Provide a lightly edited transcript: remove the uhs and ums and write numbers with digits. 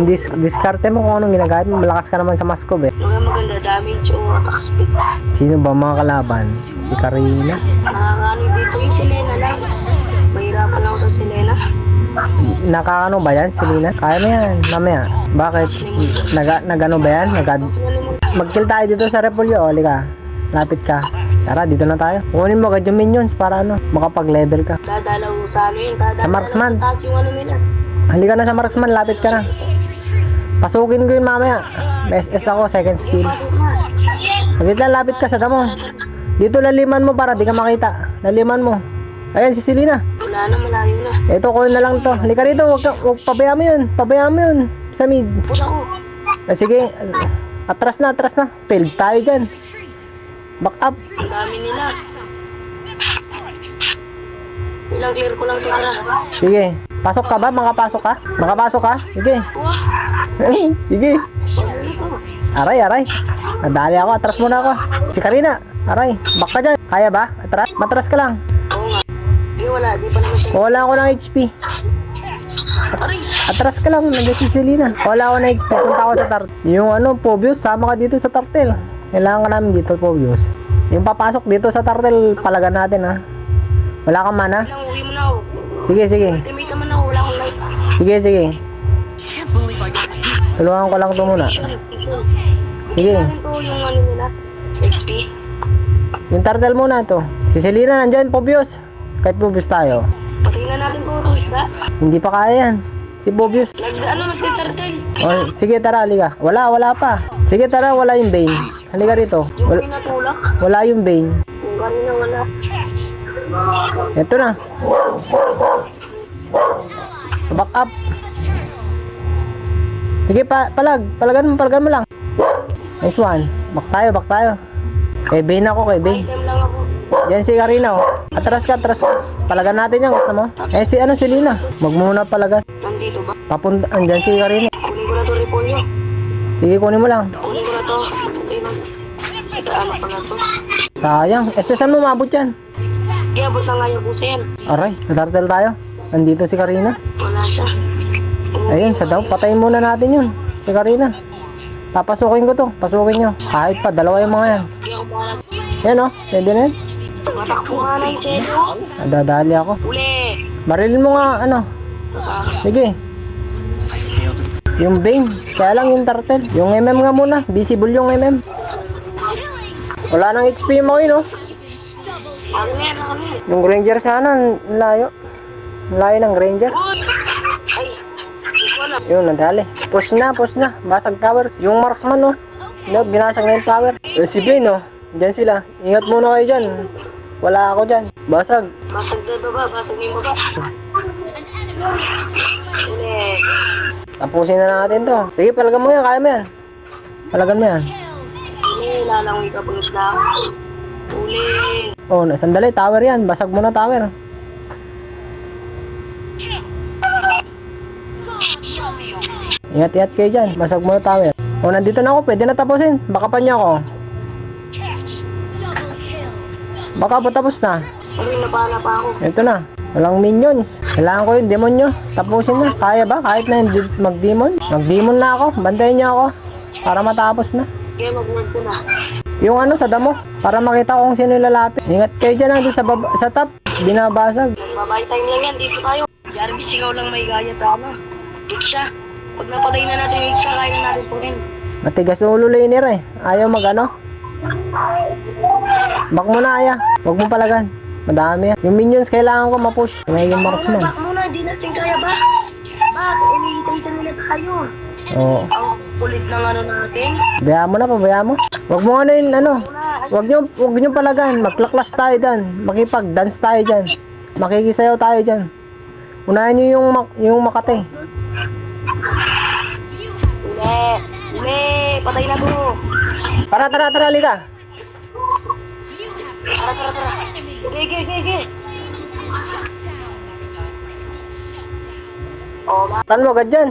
Yung diskarte mo kung anong ginagamit mo. Malakas ka naman sa Moskov eh. Yung maganda damage o attack speed. Sino ba mga kalaban? Si Karina. Nakakano dito yung Selena lang. Mahirapan ako sa Selena. Nakakano ba yan, Selena? Kaya mo yan, mamaya. Bakit? Nagano ba yan? Mag-kill tayo dito sa Repolyo. Oli ka. Lapit ka. Tara, dito na tayo. Kunin mo agad yung minions para ano, makapag-level ka. Dadalaw sa ano yun. Sa marksman. Taas yung ano nila. Halika na sa marksman, lapit ka na. Pasukin ko yun mamaya. SS ako, second skill. Pasok na. Hagit lang, lapit ka sa damo. Dito laliman mo para di ka makita. Laliman mo. Ayan si Selena. Wala na, malayo na. Ito, kunin na lang to. Halika rito, wag pabayaan mo yun. Pabayaan mo yun. Sa mid. Pusa ko. Sige, atras na. Failed tayo dyan. Back up. Ang dami nila. Ilang clear ko lang ito na. Sige. Pasok ka ba? Makapasok ka? Makapasok ka? Sige. Wah. Sige. Aray. Nadali ako. Atras muna ako. Si Karina. Aray. Back ka dyan. Kaya ba? Matras ka lang. Oo nga. Di wala. Di pa naman siya. Wala ako ng HP. Aray. Atras ka lang. Nandiyan si Selena. Wala ako ng HP. Punta ako sa turtle. Yung ano, Pobius. Sama ka dito sa turtle. Kailangan ka namin dito, Pobius. Yung papasok dito sa turtle, palagan natin ha. Wala kang mana? Lang, uwi mo na ako. Sige. Ultimate naman ako. Wala akong light. Sige. Tulungan ko lang ito muna. Sige. Natin to yung ano nila. XP. Yung turtle muna to. Si Selena nandyan, Pobius. Kahit Pobius tayo. Patayin na natin to itong isda. Hindi pa kaya yan. Si Pobius. Nagtiturtle. Oh, sige, tara, halika. Wala pa. Sige, tara, wala yung Bane. Halika rito. Yung pinatulak. Wala yung Bane. Yung kanina wala. Ito na. Back up. Sige, palagan mo lang. Nice one. Back tayo. Kay Bane ako, kay Bane. Item lang ako. Yan si Karina, oh. Atras ka. Palagan natin yan, gusto mo? Si Selena. Magmuna palagan. Nandito ba? Papunta, andyan si Karina. Kunin ko na to repolyo. Sige, kunin mo lang. Kunin ko na to. Ayun. Nagkaano pa na to. Sayang. Saan mo mabot yan? Iabot na nga yung busa yan. Aray, nadartel tayo. Nandito si Karina. Wala siya. Ayun, sa daw. Patayin muna natin yun. Si Karina. Papasukin ko to. Pasukin nyo. Kahit pa, dalawa yung mga yan. Hindi ako makalat. Yan, oh. Pwede na yan. Matakbo nga na yung selo. Nadadali ako. Uli. Barilin mo nga, ano. Sige. Yung Bane. Kaya lang yung turtle. Yung MM nga muna. Visible yung MM. Wala nang HP yung mga yun, oh. Ano yan? Yung Granger sana, ang layo. Ang layo ng Granger. Uy! Ay! Wala. Yun, nadali. Push na. Basag tower. Yung marksman, oh. No, binasag na yung tower. Si Bane, oh. Diyan sila. Ingat muna kayo dyan. Wala ako dyan. Basag. Basag na baba. Basag na yung baba. Uli. Tapusin na natin to. Sige, palagan mo yan. Kaya mo yan. Palagan mo yan. Uli. Lalangoy ka pang isla. Uli. Oh, sandali. Tower yan. Basag mo na tower. Ingat kayo dyan. Basag mo na tower. Oh, nandito na ako. Pwede na tapusin. Baka pa niya ako. Baka patapos na. Sabi na pa ako. Ito na. Walang minions. Kailangan ko yung demonyo. Tapusin na. Kaya ba? Kahit na mag-demon? Mag-demon na ako. Bantayan niyo ako. Para matapos na. Kaya mag-word ko na. Yung ano sa damo. Para makita ko kung sino lalapit. Ingat kayo dyan nandun sa top. Binabasag. Babay time lang yan. Dito tayo. Jarvis, ikaw lang may gaya sa ano. Iksha. Pag napatay na natin yung Iksha, kaya natin po rin. Matigas yung ulo laner eh. Ayaw mag-ano. Back mo na, Aya. Huwag mo palagan. Madami yan. Yung minions kailangan ko ma-push. May yung marksman. Back muna, di natin kaya ba? Bakit? Inihintay nila tayo. Oo. Ang kulit ng ano natin. Bayaan mo na, pabayaan mo. Huwag mo ano yun, ano. Huwag nyo palagan. Magklaklash tayo dyan. Makipag-dance tayo dyan. Makikisayaw tayo dyan. Unahin nyo yung Makate. Uli. Patay na to. Tara, halika. Tara. Ge. Oh, Tan mo agad dyan.